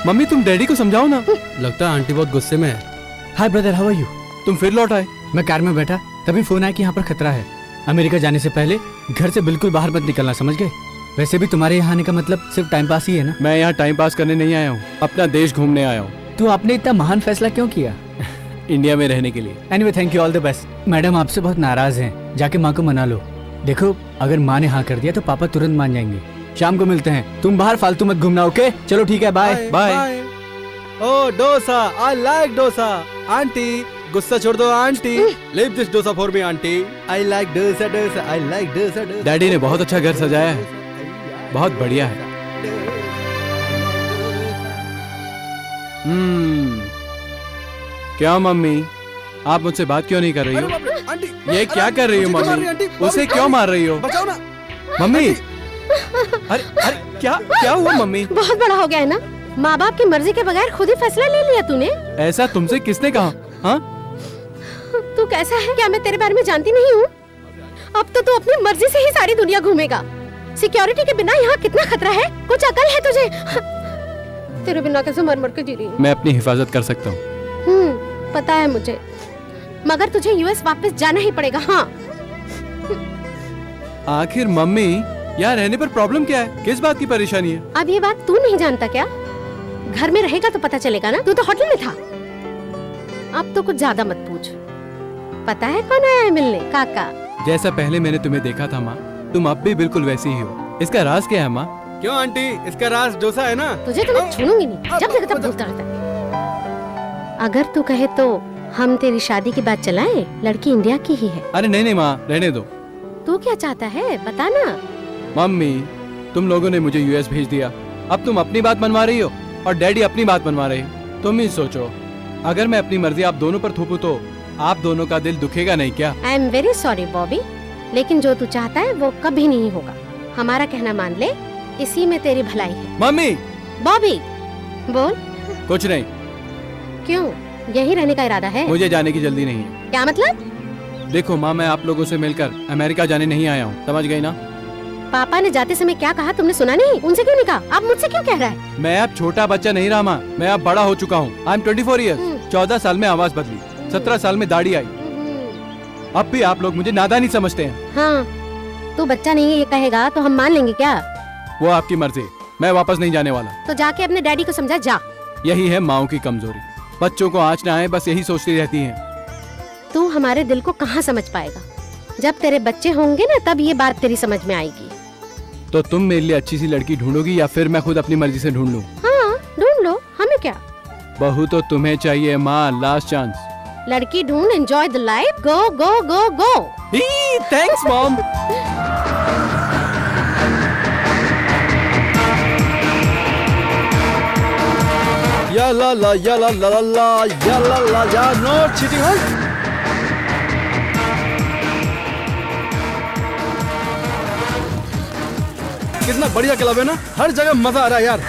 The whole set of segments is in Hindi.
मम्मी तुम डैडी को समझाओ ना। लगता है आंटी बहुत गुस्से में है। Hi brother, how are you? तुम फिर लौट आए। मैं कार में बैठा तभी फोन आया कि यहाँ पर खतरा है। अमेरिका जाने से पहले घर से बिल्कुल बाहर मत निकलना, समझ गए? वैसे भी तुम्हारे यहाँ आने का मतलब सिर्फ टाइम पास ही है ना? मैं यहाँ टाइम पास करने नहीं आया हूँ, अपना देश घूमने आया हूँ। तो आपने इतना महान फैसला क्यों किया? इंडिया में रहने के लिए। Anyway, thank you, all the best. Madam आपसे बहुत नाराज हैं, जाके माँ को मना लो। देखो, अगर माँ ने हाँ कर दिया तो पापा तुरंत मान जाएंगे। शाम को मिलते हैं, तुम बाहर फालतू मत घूमना, ओके? चलो ठीक है, bye bye. Oh dosa, I like dosa. Aunty गुस्सा छोड़ दो aunty. Leave this dosa for me aunty. I like dosa dosa, I like dosa dosa. Daddy ने बहुत अच्छा घर सजाया है, बहुत बढ़िया है। क्या मम्मी, आप मुझसे बात क्यों नहीं कर रही हो? ये क्या कर रही हो मम्मी? उसे क्यों मार रही हो? बचाओ ना मम्मी। अरे अरे क्या हुआ मम्मी? बहुत बड़ा हो गया है ना, माँ बाप की मर्जी के बगैर खुद ही फैसला ले लिया तूने। ऐसा तुमसे किसने कहा? हाँ, तू कैसा है? क्या मैं तेरे बारे में जानती नहीं हूँ? अब तो तू अपनी मर्जी से ही सारी दुनिया घूमेगा। सिक्योरिटी के बिना यहाँ कितना खतरा है, कुछ अकल है तुझे? तेरे बिना कैसे मर मर के जी रही हूँ। मैं अपनी हिफाजत कर सकता हूँ। पता है मुझे, मगर तुझे यूएस वापस जाना ही पड़ेगा। हाँ। आखिर मम्मी, यहाँ रहने पर प्रॉब्लम क्या है? किस बात की परेशानी है? अब ये बात तू नहीं जानता क्या? घर में रहेगा तो पता चलेगा ना। तू तो होटल में था। अब तो कुछ ज्यादा मत पूछ। पता है कौन आया है मिलने? काका। जैसा पहले मैंने तुम्हें देखा था माँ, तुम अब भी बिल्कुल वैसी ही हो। इसका राज क्या है माँ? क्यों आंटी, इसका राज डोसा है ना? तुझे तो मैं छूऊंगी नहीं, जब देखो तब बोलता रहता है। अगर तू कहे तो हम तेरी शादी की बात चलाएं, लड़की इंडिया की ही है। अरे नहीं माँ, रहने दो। तू क्या चाहता है बता ना। मम्मी, तुम लोगों ने मुझे यूएस भेज दिया, अब तुम अपनी बात मनवा रही हो और डैडी अपनी बात मनवा रहे हो। तुम ही सोचो, अगर मैं अपनी मर्जी आप दोनों पर थोपूं तो आप दोनों का दिल दुखेगा नहीं क्या? I am very sorry Bobby, लेकिन जो तू चाहता है वो कभी नहीं होगा। हमारा कहना मान ले, इसी में तेरी भलाई है। मम्मी। बॉबी बोल। कुछ नहीं। क्यों, यही रहने का इरादा है? मुझे जाने की जल्दी नहीं है। क्या मतलब? देखो माँ, मैं आप लोगों से मिलकर अमेरिका जाने नहीं आया हूँ, समझ गई ना? पापा ने जाते समय क्या कहा तुमने सुना नहीं? उनसे क्यों नहीं कहा? अब मुझसे क्यों कह रहा है? मैं अब छोटा बच्चा नहीं रहा माँ, मैं अब बड़ा हो चुका हूँ। I am 24 years. 14 साल में आवाज बदली, 17 साल में दाढ़ी आई। अब भी आप लोग मुझे नादानी समझते हैं। हाँ, तू बच्चा नहीं है ये कहेगा तो हम मान लेंगे क्या? वो आपकी मर्जी, मैं वापस नहीं जाने वाला। तो जाके अपने डैडी को समझा जा। यही है माओ की कमजोरी, बच्चों को आँच न आए बस यही सोचती रहती हैं। तू हमारे दिल को कहाँ समझ पाएगा? जब तेरे बच्चे होंगे ना तब ये बात तेरी समझ में आएगी। तो तुम मेरे लिए अच्छी सी लड़की ढूंढोगी या फिर मैं खुद अपनी मर्जी से ढूंढ लूं? हाँ, ढूंढ लो, हमें क्या। बहू तो तुम्हें चाहिए माँ, लास्ट चांस। लड़की ढूंढ, enjoy the life, go go go go. Thanks mom. या ला ला या ला ला ला या ला ला या, नॉट चीटिंग। कितना बढ़िया क्लब है ना, हर जगह मजा आ रहा है यार।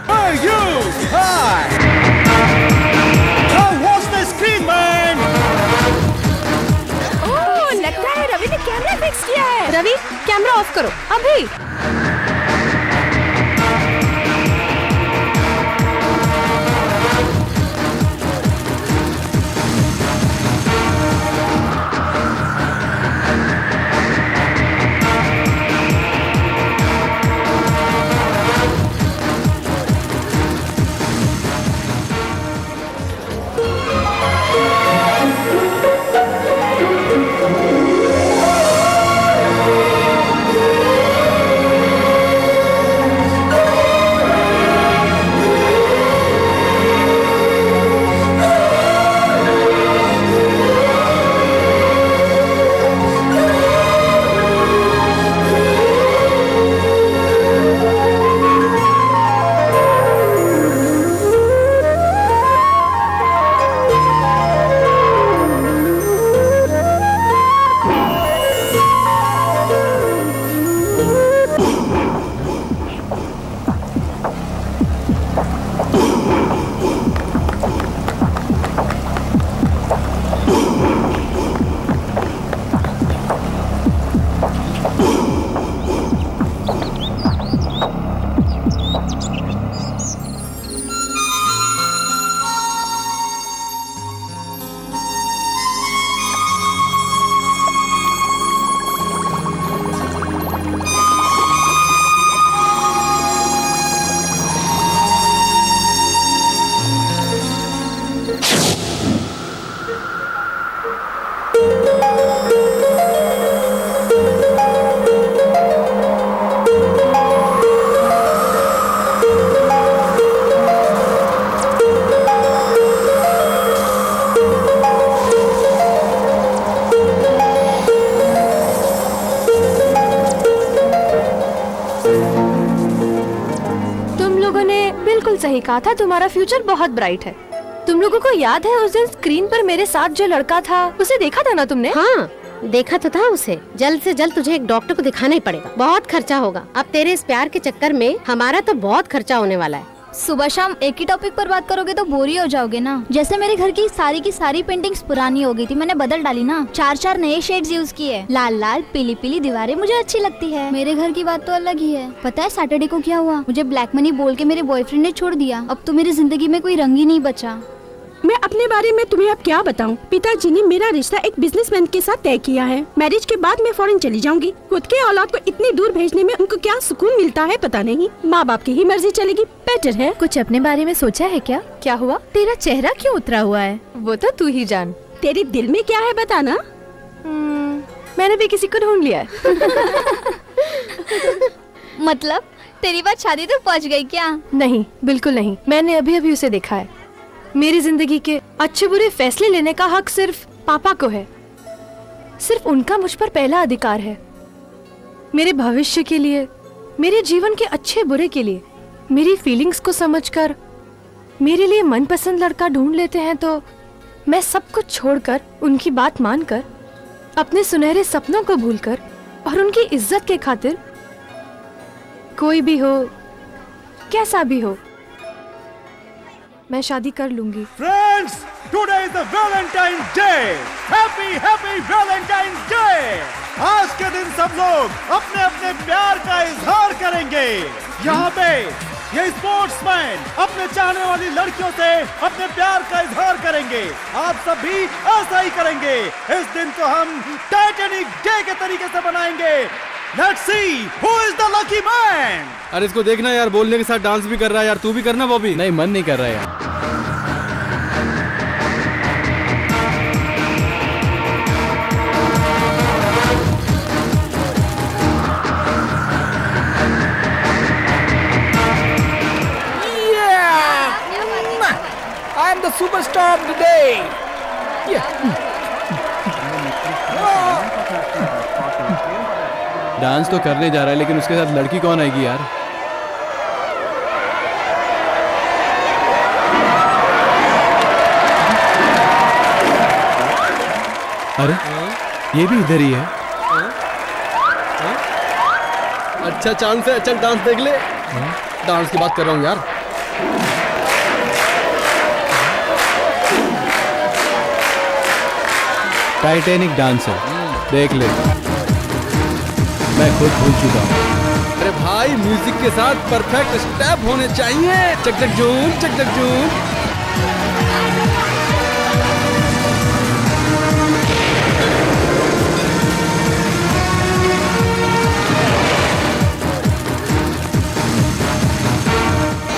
Hey you! Hi! How was the screen man? ओह, लगता है रवि ने कैमरा फिक्स किया है। रवि, कैमरा ऑफ करो अभी। कहा था तुम्हारा फ्यूचर बहुत ब्राइट है। तुम लोगों को याद है उस दिन स्क्रीन पर मेरे साथ जो लड़का था, उसे देखा था ना तुमने? हाँ, देखा तो था उसे। जल्द से जल्द तुझे एक डॉक्टर को दिखाना ही पड़ेगा, बहुत खर्चा होगा। अब तेरे इस प्यार के चक्कर में हमारा तो बहुत खर्चा होने वाला है। सुबह शाम एक ही टॉपिक पर बात करोगे तो बोर ही हो जाओगे ना। जैसे मेरे घर की सारी पेंटिंग्स पुरानी हो गई थी, मैंने बदल डाली ना। 4 नए शेड्स यूज किए। लाल लाल पीली पीली दीवारें मुझे अच्छी लगती है। मेरे घर की बात तो अलग ही है। पता है सैटरडे को क्या हुआ? मुझे ब्लैक मनी बोल के मेरे बॉयफ्रेंड ने छोड़ दिया। अब तो मेरी जिंदगी में कोई रंग ही नहीं बचा। मैं अपने बारे में तुम्हें अब क्या बताऊं? पिताजी ने मेरा रिश्ता एक बिजनेसमैन के साथ तय किया है। मैरिज के बाद मैं फॉरेन चली जाऊंगी। खुद के औलाद को इतनी दूर भेजने में उनको क्या सुकून मिलता है पता नहीं। माँ बाप की ही मर्जी चलेगी, बेटर है। कुछ अपने बारे में सोचा है क्या? क्या हुआ? तेरा चेहरा क्यों उतरा हुआ है? वो तो तू ही जान। तेरे दिल में क्या है बताना। मैंने भी किसी को ढूंढ लिया है। मतलब तेरी बात शादी तक पहुंच गई क्या? नहीं, बिल्कुल नहीं। मैंने अभी अभी उसे देखा है। मेरी जिंदगी के अच्छे बुरे फैसले लेने का हक सिर्फ पापा को है। सिर्फ उनका मुझ पर पहला अधिकार है। मेरे भविष्य के लिए, मेरे जीवन के अच्छे बुरे के लिए, मेरी फीलिंग्स को समझकर मेरे लिए मनपसंद लड़का ढूंढ लेते हैं तो मैं सब कुछ छोड़कर, उनकी बात मानकर, अपने सुनहरे सपनों को भूलकर और उनकी इज्जत के खातिर कोई भी हो, कैसा भी हो, मैं शादी कर लूंगी। Friends, today is the Valentine's Day. Happy Valentine's Day. आज के दिन सब लोग अपने अपने प्यार का इजहार करेंगे। यहाँ पे ये स्पोर्ट्समैन अपने चाहने वाली लड़कियों से अपने प्यार का इजहार करेंगे। आप सब भी ऐसा ही करेंगे। इस दिन को हम टाइटैनिक डे के तरीके से बनाएंगे। Let's see who is the lucky man. अरे इसको देखना यार, बोलने के साथ डांस भी कर रहा है यार। तू भी करना बॉबी। नहीं, मन नहीं कर रहा यार। I am the superstar of the day. Dance तो करने जा रहा है, लेकिन उसके साथ लड़की कौन आएगी यार? अरे ये भी इधर ही है। अच्छा चांस है, चल डांस देख ले। डांस की बात कर रहा हूँ यार। टाइटैनिक डांसर, देख ले। मैं खुद भूल चुका हूँ। अरे भाई, म्यूजिक के साथ परफेक्ट स्टेप होने चाहिए। चक चक जूम, चक चक जूम।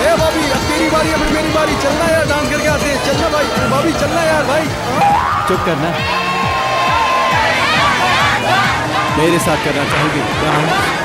ए बॉबी, अब तेरी बारी, अब मेरी बारी। चलना यार, डांस करके आते हैं। चलना भाई, बॉबी चलना यार भाई। चुप करना। मेरे साथ करना चाहोगे डांस?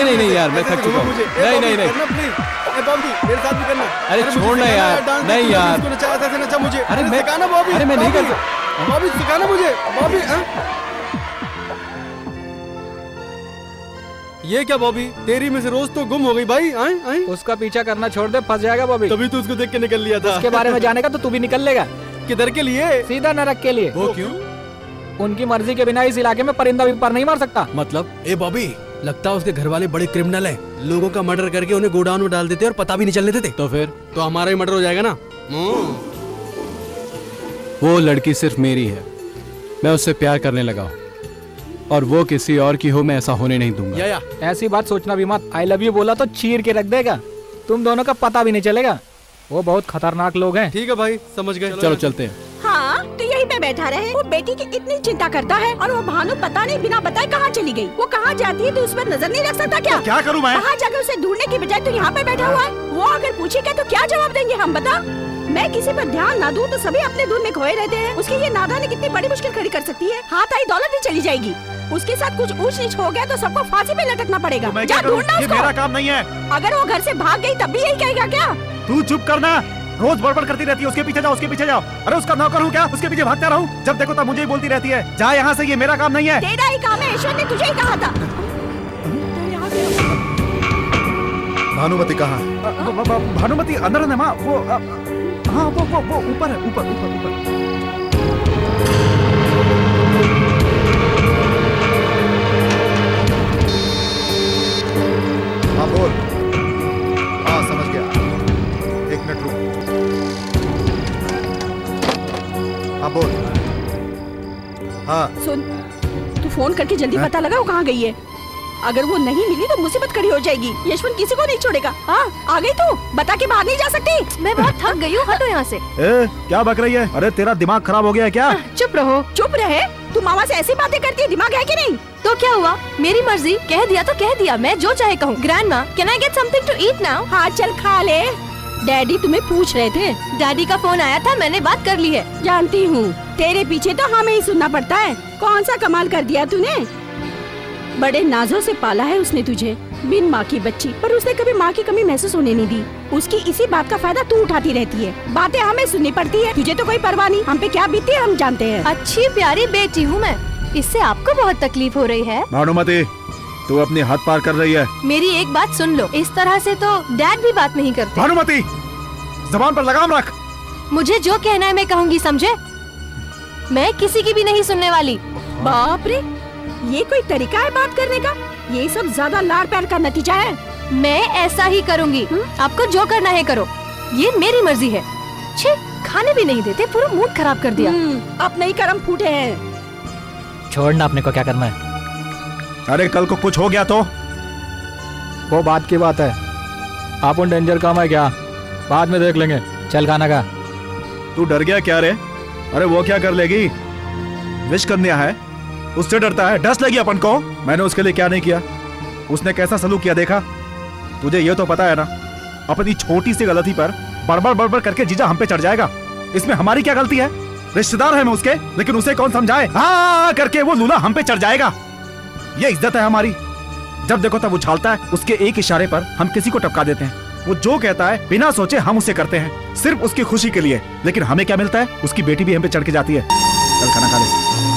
नहीं यार, मैं थक चुका हूँ। नहीं नहीं नहीं, बॉबी मेरे साथ भी करना। अरे छोड़ना यार। नहीं यार, नचा मुझे। अरे मैं सिखाना बॉबी। अरे मैं नहीं कर सकता। बॉबी सिखाना मुझे। बॉबी ये क्या बॉबी, तेरी में से रोज तो गुम हो गई भाई। आए उसका पीछा करना छोड़ दे, फंस जाएगा बॉबी। तभी तो उसको देख के निकल लिया था। उसके बारे में जानेगा तो तू भी निकल लेगा। किधर के लिए? सीधा नरक के लिए। वो क्यों? उनकी मर्जी के बिना इस इलाके में परिंदा भी पर नहीं मार सकता। मतलब? ए बॉबी, लगता है उसके घर वाले बड़े क्रिमिनल हैं। लोगों का मर्डर करके उन्हें गोडाउन में डाल देते और पता भी नहीं चलने देते। तो फिर तो हमारा ही मर्डर हो जाएगा ना। वो लड़की सिर्फ मेरी है, मैं उससे प्यार करने लगा हूँ। और वो किसी और की हो, मैं ऐसा होने नहीं दूंगा। या ऐसी बात सोचना भी मत। आई लव यू बोला तो चीर के रख देगा, तुम दोनों का पता भी नहीं चलेगा। वो बहुत खतरनाक लोग हैं। ठीक है भाई, समझ गए। चलो चलते हैं। हाँ तो यहीं पे बैठा रहे। वो बेटी की इतनी चिंता करता है और वो भानु पता नहीं बिना बताए कहाँ चली गई। वो कहाँ जाती है तो उस पर नजर नहीं रख सकता क्या? क्या करूं मैं? वहाँ जाकर उसे ढूंढने की बजाय तो यहाँ पे बैठा हुआ है। वो अगर पूछेगा तो क्या जवाब देंगे हम, बता? मैं किसी पर ध्यान ना दूं तो सभी अपने धुन में खोए रहते हैं। उसकी ये नादानी कितनी बड़ी मुश्किल खड़ी कर सकती है। हाथ आई दौलत भी चली जाएगी। उसके साथ कुछ ऊंच नीच हो गया तो सबको फांसी पे लटकना पड़ेगा। मैं जा क्या करूं? ढूंढना ये मेरा उसको। काम नहीं है। अगर वो घर से भाग गई तब भी यही कहेगा क्या? तू चुप करना। रोज बड़बड़ करती रहती है, उसके पीछे जाओ, उसके पीछे जाओ। अरे उसका नौकर हूँ क्या? उसके पीछे भागता रहूं? जब देखो तब मुझे ही बोलती रहती है। जा यहाँ से, ये मेरा काम नहीं है। तेरा ही काम है, ईश्वर ने तुझे ही कहा था। भानुमति कहाँ है? भानुमति अंदर है माँ। वो हाँ वो ऊपर है, ऊपर ऊपर ऊपर। हाँ बोल। हाँ समझ गया, एक मिनट रुक। हाँ बोल। हाँ सुन, तू फोन करके जल्दी पता लगा वो कहाँ गई है। अगर वो नहीं मिली तो मुसीबत खड़ी हो जाएगी। यशवंत किसी को नहीं छोड़ेगा। हाँ आ गई तू, बता के बाहर नहीं जा सकती। मैं बहुत थक गई हूँ, हटो यहाँ से। क्या बक रही है? अरे तेरा दिमाग खराब हो गया है क्या? चुप रहो। चुप रहे। तू मामा से ऐसी बातें करती है, दिमाग है कि नहीं? तो क्या हुआ, मेरी मर्जी। कह दिया तो कह दिया, मैं जो चाहे कहूँ। Grandma, can I get something to eat now? हाँ चल खा ले। डैडी तुम्हें पूछ रहे थे। डैडी का फोन आया था, मैंने बात कर ली है। जानती हूँ, तेरे पीछे तो हमें ही सुनना पड़ता है। कौन सा कमाल कर दिया तूने। बड़े नाजों से पाला है उसने तुझे, बिन माँ की बच्ची, पर उसने कभी माँ की कमी महसूस होने नहीं दी। उसकी इसी बात का फायदा तू उठाती रहती है। बातें हमें सुननी पड़ती है, तुझे तो कोई परवाह नहीं। हम पे क्या बीती है हम जानते हैं। अच्छी प्यारी बेटी हूँ मैं, इससे आपको बहुत तकलीफ हो रही है। भानुमति, तू अपनी हद पार कर रही है। मेरी एक बात सुन लो, इस तरह से तो डैड भी बात नहीं करते। भानुमति, जबान पर लगाम रख। मुझे जो कहना है मैं कहूँगी, समझे? मैं किसी की भी नहीं सुनने वाली। बाप रे, ये कोई तरीका है बात करने का? ये सब ज्यादा लाड़ प्यार का नतीजा है। मैं ऐसा ही करूँगी। आपको जो करना है करो, ये मेरी मर्जी है। छे, खाने भी नहीं देते, पूरा मूड खराब कर दिया। अब नहीं कर्म फूटे हैं। छोड़ना, अपने को क्या करना है। अरे कल को कुछ हो गया तो? वो बात की बात है। आप उन डेंजर काम है क्या, बाद में देख लेंगे। चल खाना का। तू डर गया क्या रे? अरे वो क्या कर लेगी? विश कन्या है, उससे डरता है? डस लगी अपन को। मैंने उसके लिए क्या नहीं किया, उसने कैसा सलूक किया देखा? तुझे ये तो पता है ना, अपनी छोटी सी गलती पर बड़बड़ बड़बड़ करके जीजा हम पे चढ़ जाएगा। इसमें हमारी क्या गलती है? रिश्तेदार है मैं उसके, लेकिन उसे कौन समझाए? हाँ करके वो लूला हम पे चढ़ जाएगा। ये इज्जत है हमारी। जब देखो तब उछालता है, उसके एक इशारे पर हम किसी को टपका देते हैं। वो जो कहता है बिना सोचे हम उसे करते हैं, सिर्फ उसकी खुशी के लिए। लेकिन हमें क्या मिलता है? उसकी बेटी भी हम पे चढ़ के जाती है। चल खाना खा ले।